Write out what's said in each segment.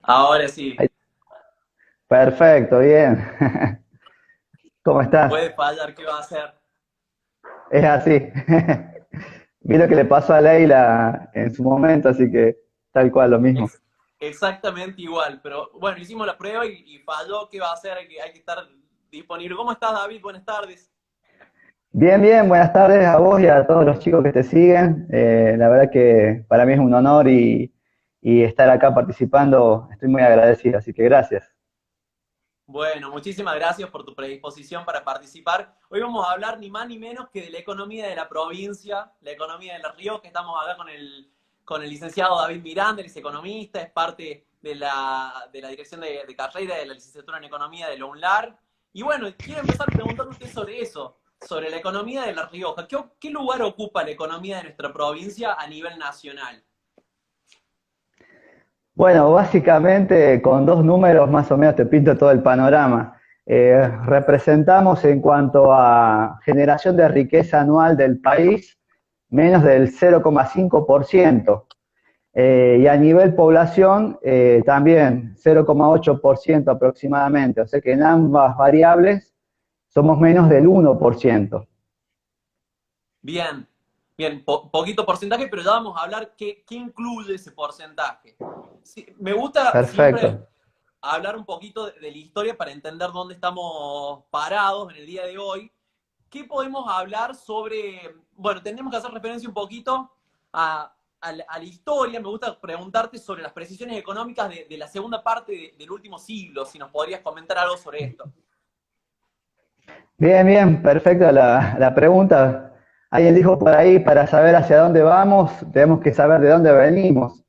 Ahora sí, Ahí- Perfecto, bien. ¿Cómo estás? puede fallar, ¿qué va a hacer? Es así. Vi lo que le pasó a Leila en su momento, así que tal cual, lo mismo. Ex- exactamente igual, pero bueno, hicimos la prueba y falló, ¿qué va a hacer? Hay que estar disponible. ¿Cómo estás, David? Buenas tardes. Bien, bien, buenas tardes a vos y a todos los chicos que te siguen. La verdad que para mí es un honor y estar acá participando, estoy muy agradecido, así que gracias. Bueno, muchísimas gracias por tu predisposición para participar. Hoy vamos a hablar ni más ni menos que de la economía de la provincia, la economía de La Rioja. Estamos acá con el licenciado David Miranda, él es economista, es parte de la dirección de carrera de la licenciatura en economía de la UNLAR. Y bueno, quiero empezar preguntándote sobre eso, sobre la economía de La Rioja. ¿Qué lugar ocupa la economía de nuestra provincia a nivel nacional? Bueno, básicamente con dos números más o menos te pinto todo el panorama. Representamos en cuanto a generación de riqueza anual del país menos del 0,5%. Y a nivel población también 0,8% aproximadamente. O sea que en ambas variables somos menos del 1%. Bien, bien, poquito porcentaje, pero ya vamos a hablar qué incluye ese porcentaje. Sí, me gusta siempre Perfecto. hablar un poquito de la historia para entender dónde estamos parados en el día de hoy. ¿Qué podemos hablar sobre, bueno, tenemos que hacer referencia un poquito a la historia? Me gusta preguntarte sobre las precisiones económicas de la segunda parte del último siglo, si nos podrías comentar algo sobre esto. Bien, bien, perfecta la pregunta. Alguien dijo por ahí, para saber hacia dónde vamos, tenemos que saber de dónde venimos.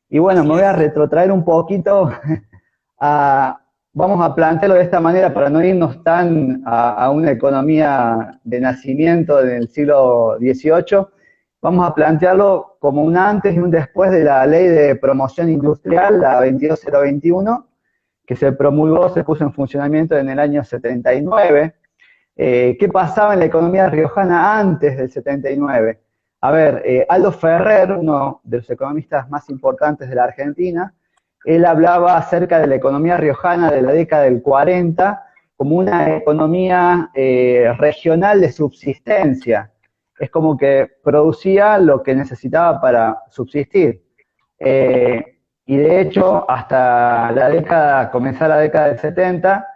Y bueno, me Así voy a es. retrotraer un poquito a, vamos a plantearlo de esta manera para no irnos tan a una economía de nacimiento del siglo XVIII. Vamos a plantearlo como un antes y un después de la ley de promoción industrial, la 22021, que se promulgó, se puso en funcionamiento en el año 79. ¿Qué pasaba en la economía riojana antes del 79? A ver, Aldo Ferrer, uno de los economistas más importantes de la Argentina, él hablaba acerca de la economía riojana de la década del 40 como una economía regional de subsistencia. Es como que producía lo que necesitaba para subsistir. Y de hecho, hasta comenzar la década del 70,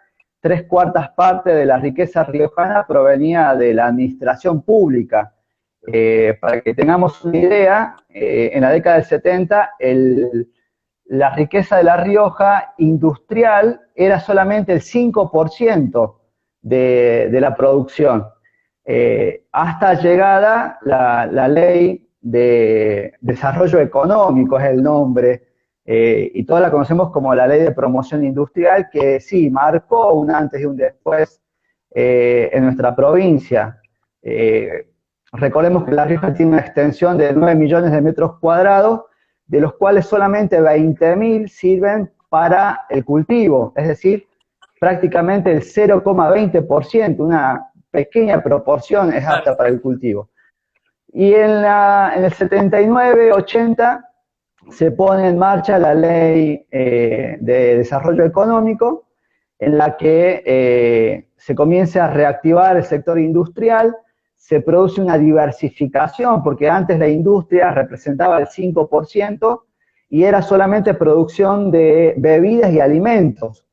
tres cuartas partes de la riqueza riojana provenía de la administración pública. Para que tengamos una idea, en la década del 70 la riqueza de La Rioja industrial era solamente el 5% de la producción. Hasta llegada la ley de desarrollo económico, es el nombre, y todos la conocemos como la ley de promoción industrial, que sí, marcó un antes y un después en nuestra provincia. Eh, Recordemos que La Rioja tiene una extensión de 9 millones de metros cuadrados, de los cuales solamente 20.000 sirven para el cultivo, es decir, prácticamente el 0,20%, una pequeña proporción es Claro. apta para el cultivo. Y en el 79-80 se pone en marcha la ley de desarrollo económico, en la que se comienza a reactivar el sector industrial, se produce una diversificación, porque antes la industria representaba el 5% y era solamente producción de bebidas y alimentos.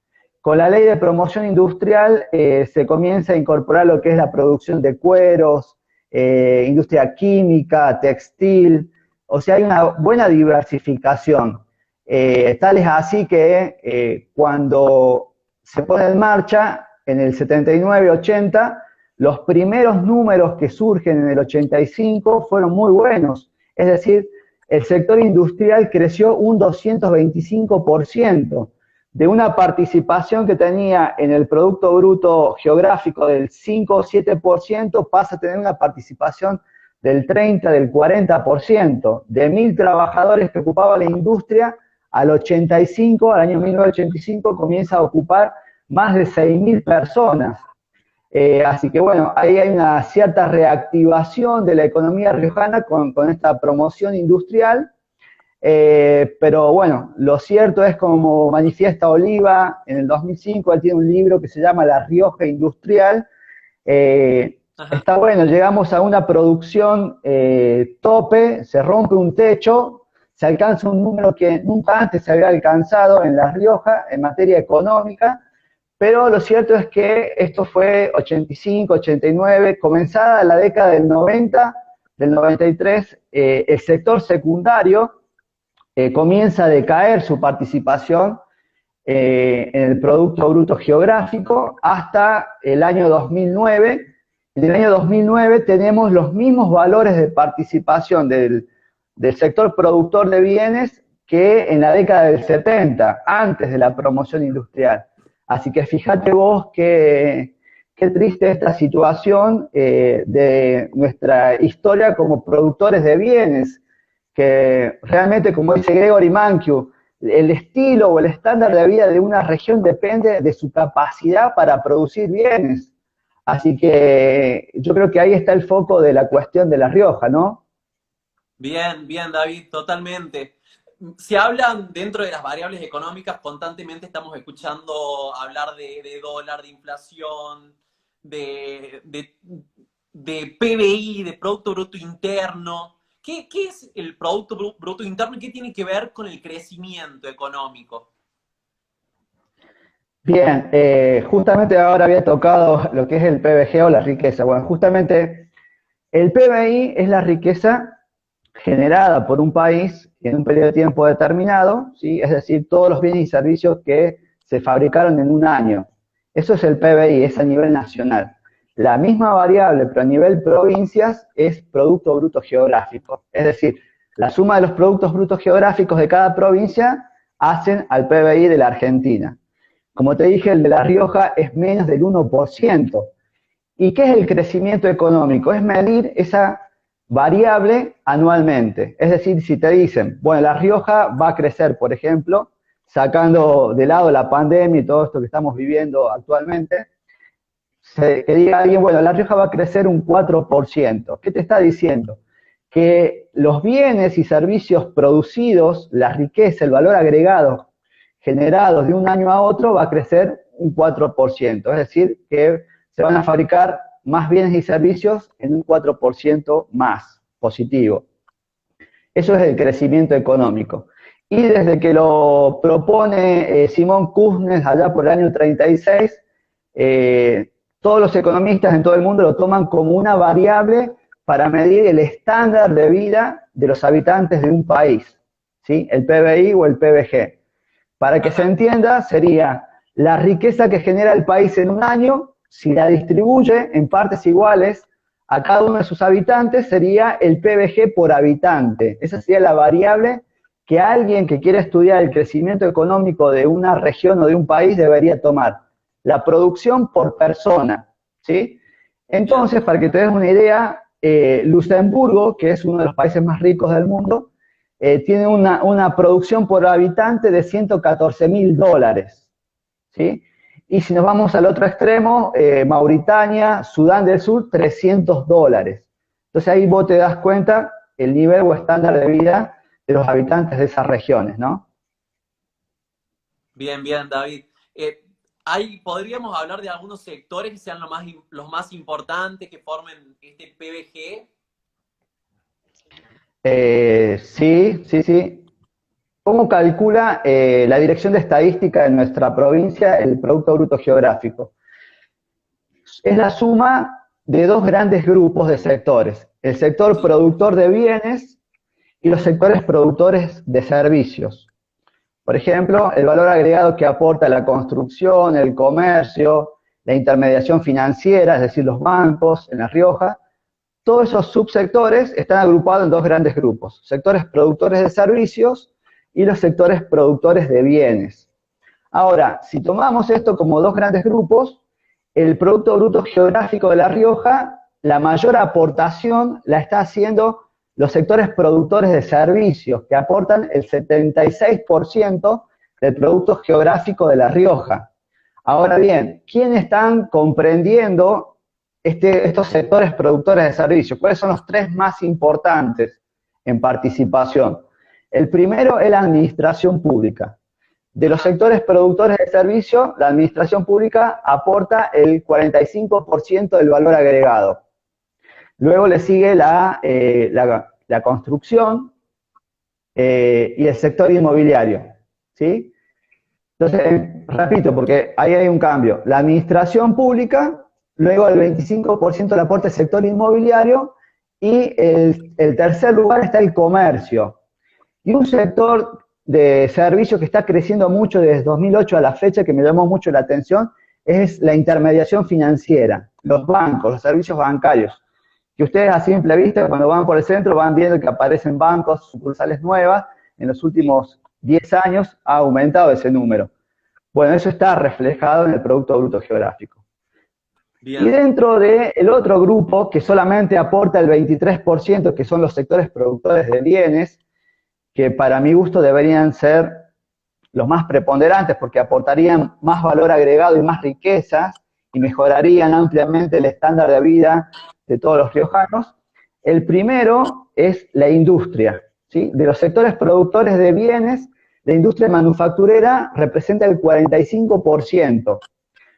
Con la ley de promoción industrial se comienza a incorporar lo que es la producción de cueros, industria química, textil, o sea, hay una buena diversificación. Tal es así que cuando se pone en marcha, en el 79-80, los primeros números que surgen en el 85 fueron muy buenos. Es decir, el sector industrial creció un 225%, de una participación que tenía en el Producto Bruto Geográfico del 5 o 7%, pasa a tener una participación del 30, del 40%. De 1.000 trabajadores que ocupaba la industria, al 85, al año 1985, comienza a ocupar más de 6.000 personas. Así que bueno, ahí hay una cierta reactivación de la economía riojana con esta promoción industrial. Pero bueno, lo cierto es, como manifiesta Oliva en el 2005, él tiene un libro que se llama La Rioja Industrial. Ajá. Está bueno, llegamos a una producción tope, se rompe un techo, se alcanza un número que nunca antes se había alcanzado en La Rioja en materia económica, pero lo cierto es que esto fue 85, 89, comenzada la década del 90, del 93, el sector secundario comienza a decaer su participación en el Producto Bruto Geográfico hasta el año 2009. En el año 2009 tenemos los mismos valores de participación del sector productor de bienes que en la década del 70, antes de la promoción industrial. Así que fíjate vos qué triste esta situación de nuestra historia como productores de bienes, que realmente, como dice Gregory Mankiw, el estilo o el estándar de vida de una región depende de su capacidad para producir bienes. Así que yo creo que ahí está el foco de la cuestión de La Rioja, ¿no? Bien, bien, David, totalmente. Se hablan dentro de las variables económicas, constantemente estamos escuchando hablar de dólar, de inflación, de, de, de PBI, de Producto Bruto Interno. ¿Qué es el Producto Bruto Interno y qué tiene que ver con el crecimiento económico? Bien, justamente ahora había tocado lo que es el PBG o la riqueza. Bueno, justamente el PBI es la riqueza generada por un país en un periodo de tiempo determinado, ¿sí? Es decir, todos los bienes y servicios que se fabricaron en un año. Eso es el PBI, es a nivel nacional. La misma variable, pero a nivel provincias, es Producto Bruto Geográfico. Es decir, la suma de los productos brutos geográficos de cada provincia hacen al PBI de la Argentina. Como te dije, el de La Rioja es menos del 1%. ¿Y qué es el crecimiento económico? Es medir esa variable anualmente. Es decir, si te dicen, bueno, La Rioja va a crecer, por ejemplo, sacando de lado la pandemia y todo esto que estamos viviendo actualmente, que diga alguien, bueno, La Rioja va a crecer un 4%. ¿Qué te está diciendo? Que los bienes y servicios producidos, la riqueza, el valor agregado generados de un año a otro va a crecer un 4%. Es decir, que se van a fabricar más bienes y servicios en un 4% más positivo. Eso es el crecimiento económico. Y desde que lo propone Simón Kuznets allá por el año 36, todos los economistas en todo el mundo lo toman como una variable para medir el estándar de vida de los habitantes de un país, ¿sí? El PBI o el PBG. Para que se Ajá. entienda, sería la riqueza que genera el país en un año, si la distribuye en partes iguales a cada uno de sus habitantes, sería el PBG por habitante. Esa sería la variable que alguien que quiera estudiar el crecimiento económico de una región o de un país debería tomar. La producción por persona, ¿sí? Bien. Entonces, para que te des una idea, Luxemburgo, que es uno de los países más ricos del mundo, tiene una producción por habitante de $114.000, ¿sí? Y si nos vamos al otro extremo, Mauritania, Sudán del Sur, $300. Entonces ahí vos te das cuenta el nivel o estándar de vida de los habitantes de esas regiones, ¿no? Bien, bien, David. ¿Podríamos hablar de algunos sectores que sean los más importantes, que formen este PBG? Sí, sí, sí. ¿Cómo calcula la Dirección de Estadística de nuestra provincia el Producto Bruto Geográfico? Es la suma de dos grandes grupos de sectores, el sector Sí. productor de bienes y los sectores productores de servicios. Por ejemplo, el valor agregado que aporta la construcción, el comercio, la intermediación financiera, es decir, los bancos en La Rioja, todos esos subsectores están agrupados en dos grandes grupos, sectores productores de servicios y los sectores productores de bienes. Ahora, si tomamos esto como dos grandes grupos, el Producto Bruto Geográfico de La Rioja, la mayor aportación la está haciendo los sectores productores de servicios, que aportan el 76% del Producto Geográfico de La Rioja. Ahora bien, ¿quiénes están comprendiendo estos sectores productores de servicios? ¿Cuáles son los tres más importantes en participación? El primero es la administración pública. De los sectores productores de servicio, la administración pública aporta el 45% del valor agregado. Luego le sigue la construcción y el sector inmobiliario, ¿sí? Entonces, repito, porque ahí hay un cambio. La administración pública, luego el 25% le aporta el sector inmobiliario, y el tercer lugar está el comercio. Y un sector de servicios que está creciendo mucho desde 2008 a la fecha, que me llamó mucho la atención, es la intermediación financiera, los bancos, los servicios bancarios. Que ustedes a simple vista, cuando van por el centro, van viendo que aparecen bancos, sucursales nuevas. En los últimos 10 años ha aumentado ese número. Bueno, eso está reflejado en el Producto Bruto Geográfico. Bien. Y dentro del otro grupo, que solamente aporta el 23%, que son los sectores productores de bienes, que para mi gusto deberían ser los más preponderantes, porque aportarían más valor agregado y más riquezas, y mejorarían ampliamente el estándar de vida de todos los riojanos. El primero es la industria, ¿sí? De los sectores productores de bienes, la industria manufacturera representa el 45%.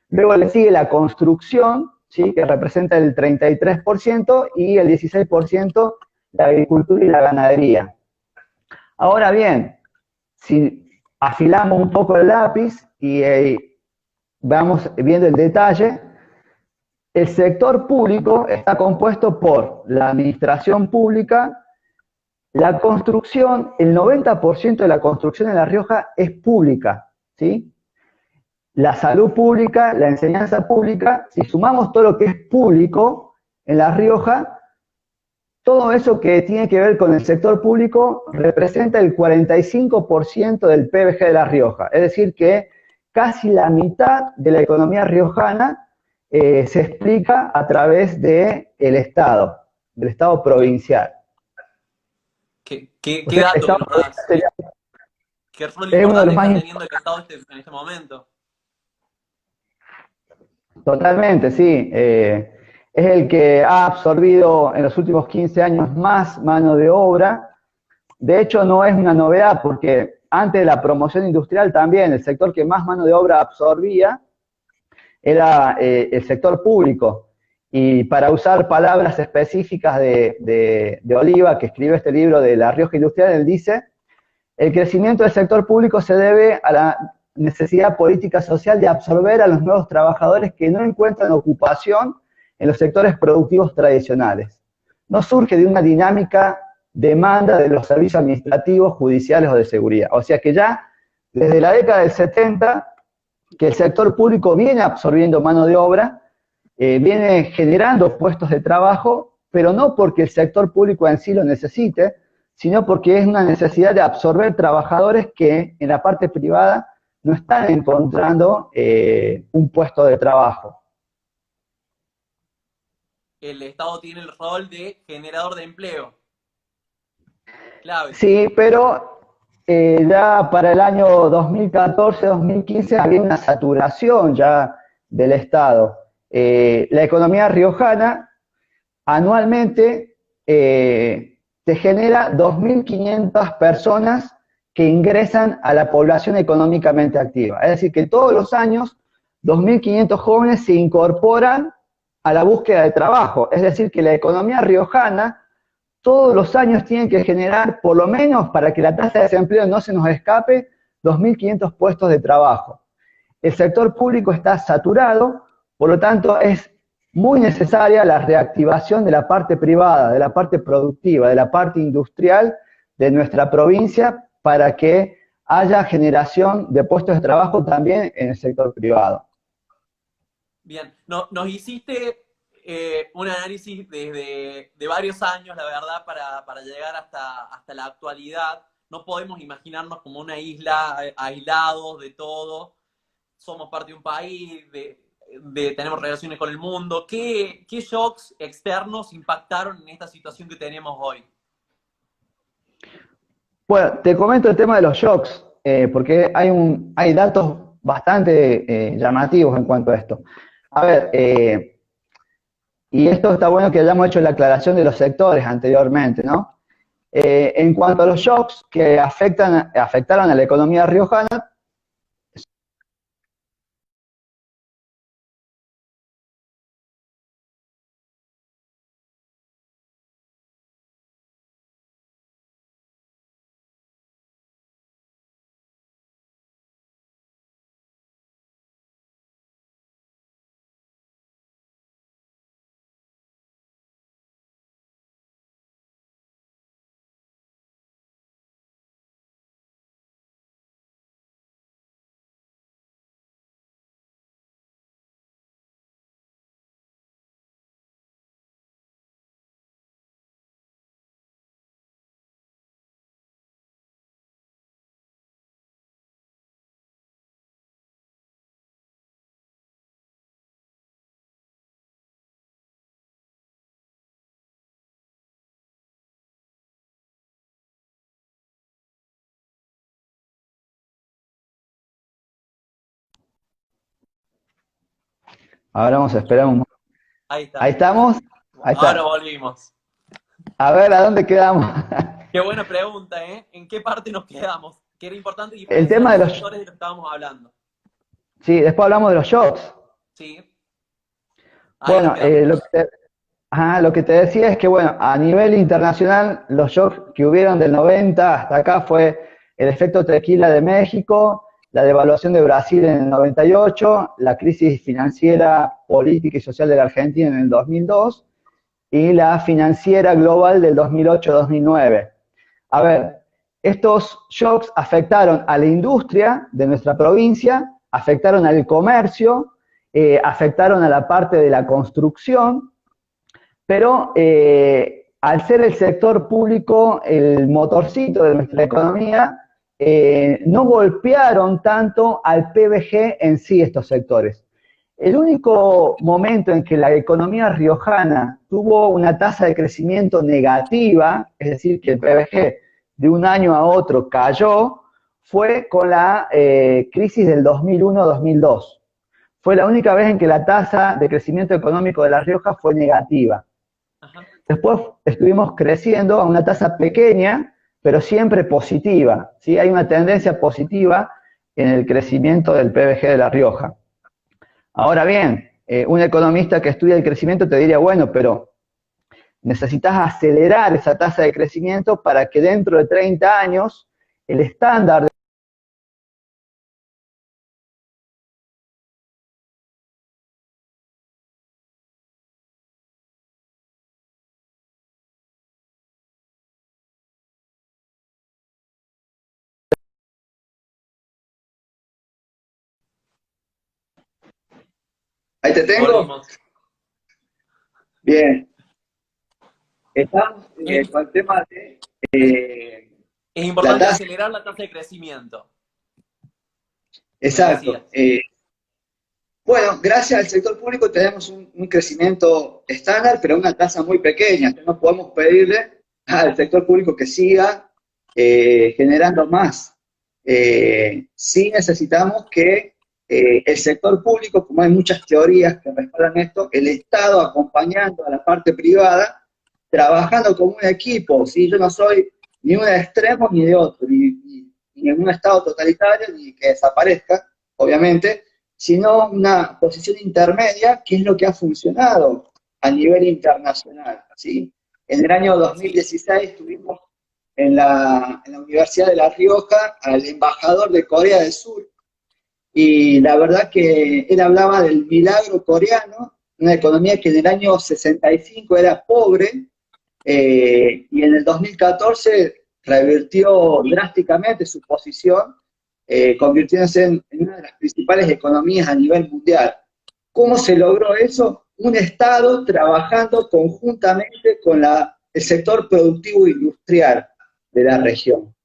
Luego le sigue la construcción, ¿sí? Que representa el 33%, y el 16% la agricultura y la ganadería. Ahora bien, si afilamos un poco el lápiz y vamos viendo el detalle, el sector público está compuesto por la administración pública, la construcción. El 90% de la construcción en La Rioja es pública, ¿sí? La salud pública, la enseñanza pública. Si sumamos todo lo que es público en La Rioja, todo eso que tiene que ver con el sector público representa el 45% del PBG de La Rioja. Es decir que casi la mitad de la economía riojana se explica a través del Estado, del Estado provincial. ¿Qué dato, verdad? ¿Qué rol importante está teniendo el Estado en este momento? Totalmente, sí. Es el que ha absorbido en los últimos 15 años más mano de obra. De hecho, no es una novedad, porque antes de la promoción industrial también el sector que más mano de obra absorbía era el sector público. Y para usar palabras específicas de Oliva, que escribe este libro de La Rioja Industrial, él dice: el crecimiento del sector público se debe a la necesidad política social de absorber a los nuevos trabajadores que no encuentran ocupación en los sectores productivos tradicionales. No surge de una dinámica demanda de los servicios administrativos, judiciales o de seguridad. O sea que ya desde la década del 70, que el sector público viene absorbiendo mano de obra, viene generando puestos de trabajo, pero no porque el sector público en sí lo necesite, sino porque es una necesidad de absorber trabajadores que en la parte privada no están encontrando un puesto de trabajo. El Estado tiene el rol de generador de empleo. Clave. Sí, pero ya para el año 2014-2015 había una saturación ya del Estado. La economía riojana anualmente te genera 2.500 personas que ingresan a la población económicamente activa. Es decir, que todos los años 2.500 jóvenes se incorporan a la búsqueda de trabajo. Es decir, que la economía riojana todos los años tiene que generar, por lo menos para que la tasa de desempleo no se nos escape, 2.500 puestos de trabajo. El sector público está saturado, por lo tanto es muy necesaria la reactivación de la parte privada, de la parte productiva, de la parte industrial de nuestra provincia, para que haya generación de puestos de trabajo también en el sector privado. Bien, nos hiciste un análisis de varios años, la verdad, para llegar hasta la actualidad. No podemos imaginarnos como una isla, aislados de todo. Somos parte de un país, tenemos relaciones con el mundo. ¿Qué shocks externos impactaron en esta situación que tenemos hoy? Bueno, te comento el tema de los shocks, porque hay datos bastante llamativos en cuanto a esto. A ver, y esto está bueno que hayamos hecho la aclaración de los sectores anteriormente, ¿no? En cuanto a los shocks que afectaron a la economía riojana, ahora vamos a esperar un momento. Ahí está. Ahí estamos. Ahí Ahora está. volvimos. A ver, ¿a dónde quedamos? Qué buena pregunta, ¿eh? ¿En qué parte nos quedamos? Que era importante El diferenciar tema de los los... sectores de los que estábamos hablando. Sí, después hablamos de los shocks. Sí, ahí nos Bueno, quedamos. lo que te decía es que, bueno, a nivel internacional, los shocks que hubieron del 90 hasta acá fue el efecto tequila de México, la devaluación de Brasil en el 98, la crisis financiera, política y social de la Argentina en el 2002 y la financiera global del 2008-2009. A ver, estos shocks afectaron a la industria de nuestra provincia, afectaron al comercio, afectaron a la parte de la construcción, pero al ser el sector público el motorcito de nuestra economía, no golpearon tanto al PBG en sí estos sectores. El único momento en que la economía riojana tuvo una tasa de crecimiento negativa, es decir, que el PBG de un año a otro cayó, fue con la crisis del 2001-2002. Fue la única vez en que la tasa de crecimiento económico de La Rioja fue negativa. Ajá. Después estuvimos creciendo a una tasa pequeña, pero siempre positiva, ¿sí? Hay una tendencia positiva en el crecimiento del PBG de La Rioja. Ahora bien, un economista que estudia el crecimiento te diría, bueno, pero necesitas acelerar esa tasa de crecimiento para que dentro de 30 años el estándar... Ahí te tengo. Volvimos. Bien. Estamos Es, con el tema de es la importante tasa. acelerar la tasa de crecimiento, me decías. Exacto. Bueno, gracias al sector público tenemos un crecimiento estándar, pero a una tasa muy pequeña. Entonces no podemos pedirle al sector público que siga generando más. Sí necesitamos que el sector público, como hay muchas teorías que respaldan esto, el Estado acompañando a la parte privada, trabajando como un equipo. ¿Sí? Yo no soy ni un extremo ni de otro, ni en un Estado totalitario, ni que desaparezca, obviamente, sino una posición intermedia, que es lo que ha funcionado a nivel internacional. ¿Sí? En el año 2016 tuvimos en la Universidad de La Rioja al embajador de Corea del Sur, y la verdad que él hablaba del milagro coreano, una economía que en el año 65 era pobre, y en el 2014 revirtió drásticamente su posición, convirtiéndose en una de las principales economías a nivel mundial. ¿Cómo se logró eso? Un Estado trabajando conjuntamente con el sector productivo industrial de la región.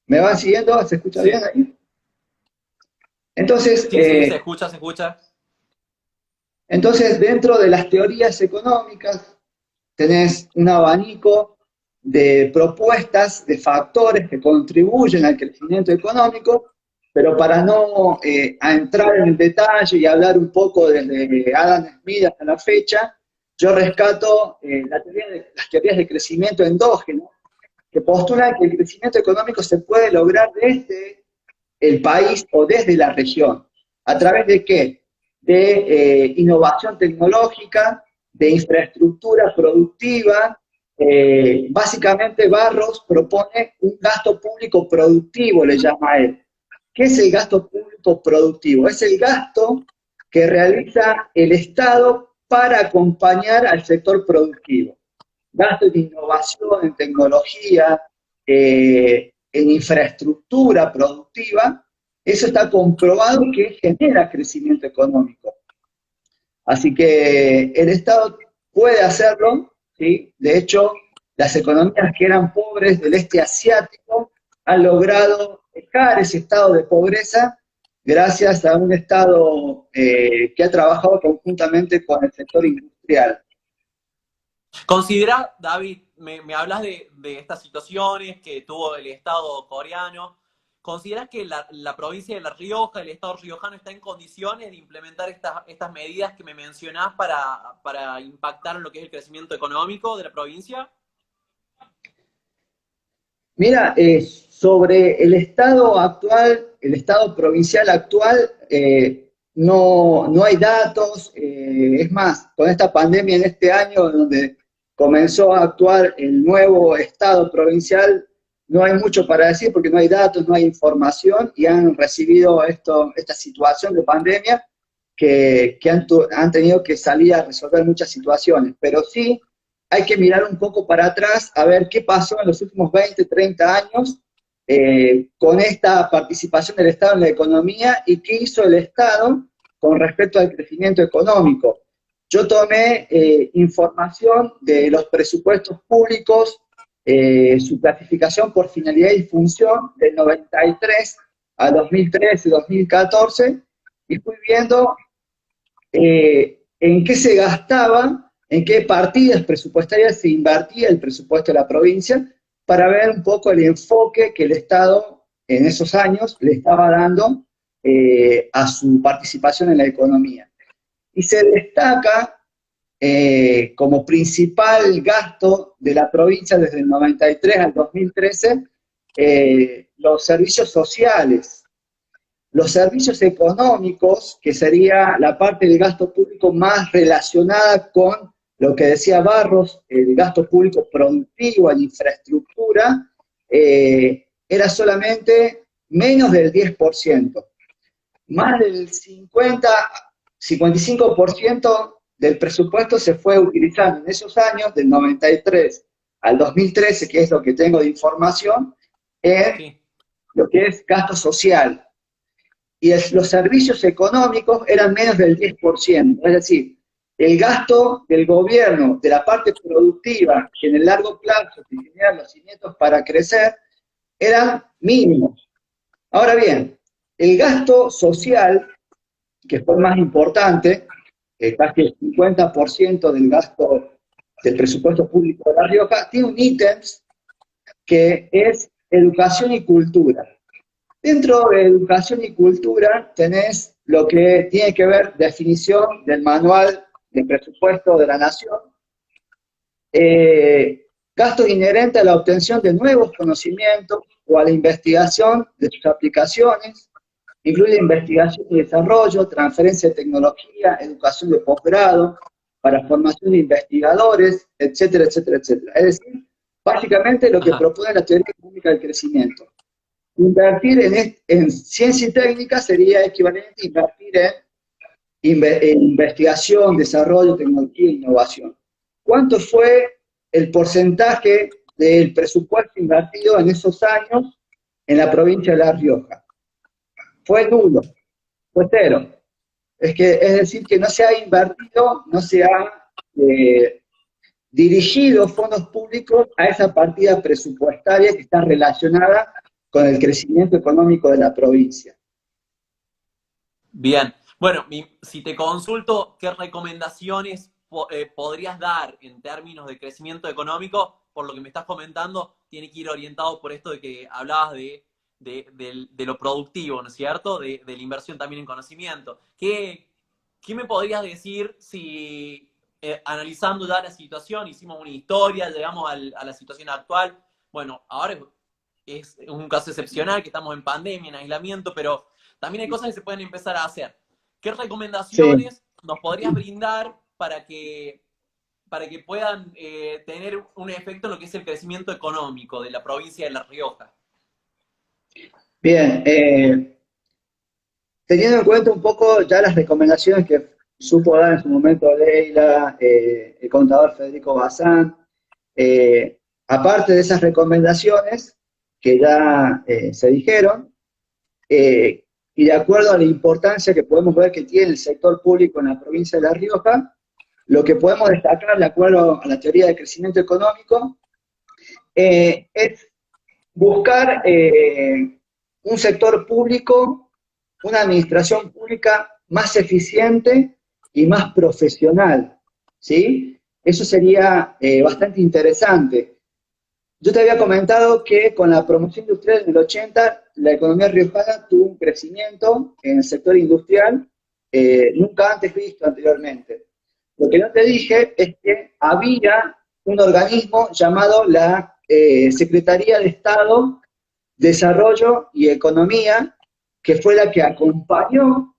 ¿Me van siguiendo? ¿Se escucha Sí, bien ahí? Entonces, sí, sí, se escucha, se escucha. entonces, dentro de las teorías económicas, tenés un abanico de propuestas, de factores que contribuyen al crecimiento económico, pero para no entrar en el detalle y hablar un poco desde Adam Smith hasta la fecha, yo rescato las teorías de crecimiento endógeno, que postulan que el crecimiento económico se puede lograr desde el país o desde la región. ¿A través de qué? De innovación tecnológica, de infraestructura productiva. Básicamente Barros propone un gasto público productivo, le llama él. ¿Qué es el gasto público productivo? Es el gasto que realiza el Estado para acompañar al sector productivo. Gasto en innovación, en tecnología, en infraestructura productiva, eso está comprobado que genera crecimiento económico. Así que el Estado puede hacerlo, ¿sí? De hecho, las economías que eran pobres del este asiático han logrado dejar ese estado de pobreza gracias a un Estado que ha trabajado conjuntamente con el sector industrial. Considera, David, me hablas de estas situaciones que tuvo el Estado coreano. ¿Consideras que la provincia de La Rioja, el Estado riojano, está en condiciones de implementar estas medidas que me mencionás para impactar en lo que es el crecimiento económico de la provincia? Mira, sobre el estado actual, el estado provincial actual, no hay datos. Es más, con esta pandemia en este año, donde comenzó a actuar el nuevo estado provincial, no hay mucho para decir porque no hay datos, no hay información y han recibido esta situación de pandemia que han tenido que salir a resolver muchas situaciones. Pero sí hay que mirar un poco para atrás a ver qué pasó en los últimos 20, 30 años con esta participación del Estado en la economía y qué hizo el Estado con respecto al crecimiento económico. Yo tomé información de los presupuestos públicos, su clasificación por finalidad y función del 93 a 2013, 2014, y fui viendo en qué se gastaba, en qué partidas presupuestarias se invertía el presupuesto de la provincia, para ver un poco el enfoque que el Estado en esos años le estaba dando a su participación en la economía. Y se destaca como principal gasto de la provincia desde el 93 al 2013 los servicios sociales. Los servicios económicos, que sería la parte del gasto público más relacionada con lo que decía Barros, el gasto público productivo, en infraestructura, era solamente menos del 10%. Más del 55% del presupuesto se fue utilizando en esos años, del 93 al 2013, que es lo que tengo de información, en Sí. lo que es gasto social. Y los servicios económicos eran menos del 10%, es decir, el gasto del gobierno de la parte productiva, que en el largo plazo te genera los cimientos para crecer, eran mínimos. Ahora bien, el gasto social, que fue más importante, casi el 50% del gasto del presupuesto público de La Rioja, tiene un ítem que es educación y cultura. Dentro de educación y cultura tenés lo que tiene que ver definición del manual de presupuesto de la nación, gastos inherentes a la obtención de nuevos conocimientos o a la investigación de sus aplicaciones, incluye investigación y desarrollo, transferencia de tecnología, educación de posgrado, para formación de investigadores, etcétera, etcétera, etcétera. Es decir, básicamente lo que Ajá. propone la teoría económica del crecimiento. Invertir en ciencia y técnica sería equivalente a invertir en investigación, desarrollo, tecnología e innovación. ¿Cuánto fue el porcentaje del presupuesto invertido en esos años en la provincia de La Rioja? Fue nulo, fue cero. Es decir, que no se ha invertido, no se ha dirigido fondos públicos a esa partida presupuestaria que está relacionada con el crecimiento económico de la provincia. Bien. Bueno, si te consulto, ¿qué recomendaciones podrías dar en términos de crecimiento económico? Por lo que me estás comentando, tiene que ir orientado por esto de que hablabas de lo productivo, ¿no es cierto? De la inversión también en conocimiento. ¿Qué me podrías decir si analizando ya la situación, hicimos una historia, llegamos a la situación actual. Bueno, ahora es un caso excepcional, que estamos en pandemia, en aislamiento, pero también hay cosas que se pueden empezar a hacer. ¿Qué Sí. recomendaciones nos podrías brindar para que puedan tener un efecto en lo que es el crecimiento económico de la provincia de La Rioja? Bien, teniendo en cuenta un poco ya las recomendaciones que supo dar en su momento Leila, el contador Federico Bazán, aparte de esas recomendaciones que ya se dijeron, eh, y de acuerdo a la importancia que podemos ver que tiene el sector público en la provincia de La Rioja, lo que podemos destacar de acuerdo a la teoría de crecimiento económico es buscar un sector público, una administración pública más eficiente y más profesional, ¿sí? Eso sería bastante interesante. Yo te había comentado que con la promoción industrial en el 80, la economía riojana tuvo un crecimiento en el sector industrial nunca antes visto anteriormente. Lo que no te dije es que había un organismo llamado la Secretaría de Estado, Desarrollo y Economía, que fue la que acompañó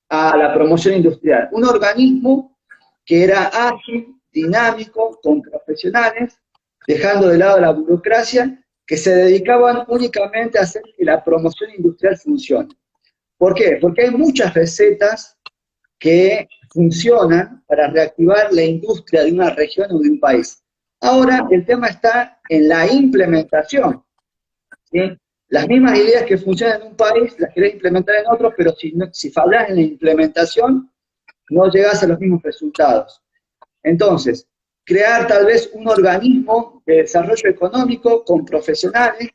a la promoción industrial. Un organismo que era ágil, dinámico, con profesionales, dejando de lado la burocracia, que se dedicaban únicamente a hacer que la promoción industrial funcione. ¿Por qué? Porque hay muchas recetas que funcionan para reactivar la industria de una región o de un país. Ahora el tema está en la implementación, ¿sí? Las mismas ideas que funcionan en un país las querés implementar en otro, pero si fallas en la implementación, no llegas a los mismos resultados. Entonces, crear tal vez un organismo de desarrollo económico con profesionales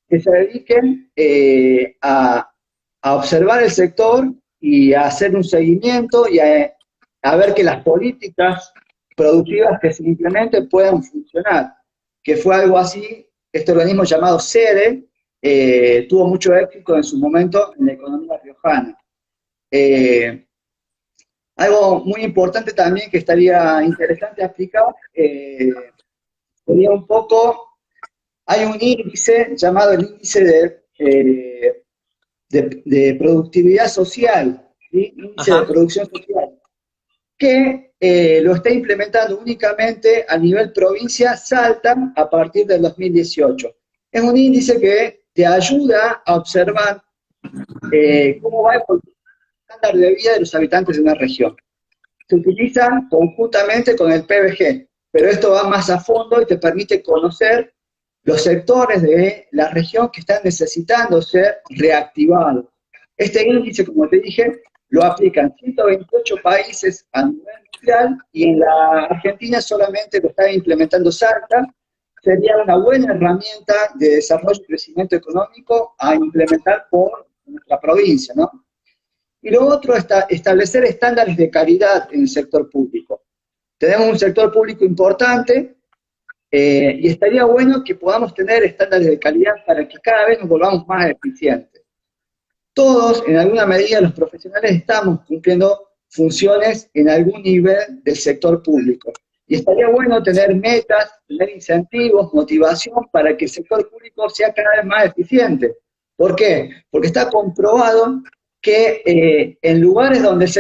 que se dediquen a observar el sector y a hacer un seguimiento y a ver que las políticas productivas que se implementen puedan funcionar. Que fue algo así, este organismo llamado SEDE tuvo mucho éxito en su momento en la economía riojana. Algo muy importante también que estaría interesante aplicar sería un poco, hay un índice llamado el índice de productividad social, ¿sí? Índice de Ajá. producción social, que lo está implementando únicamente a nivel provincia Salta a partir del 2018. Es un índice que te ayuda a observar cómo va el estándar de vida de los habitantes de una región. Se utiliza conjuntamente con el PBG, pero esto va más a fondo y te permite conocer los sectores de la región que están necesitando ser reactivados. Este índice, como te dije, lo aplican 128 países a nivel mundial y en la Argentina solamente lo está implementando Salta. Sería una buena herramienta de desarrollo y crecimiento económico a implementar por nuestra provincia, ¿no? Y lo otro es establecer estándares de calidad en el sector público. Tenemos un sector público importante y estaría bueno que podamos tener estándares de calidad para que cada vez nos volvamos más eficientes. Todos, en alguna medida, los profesionales estamos cumpliendo funciones en algún nivel del sector público. Y estaría bueno tener metas, tener incentivos, motivación para que el sector público sea cada vez más eficiente. ¿Por qué? Porque está comprobado que en lugares donde se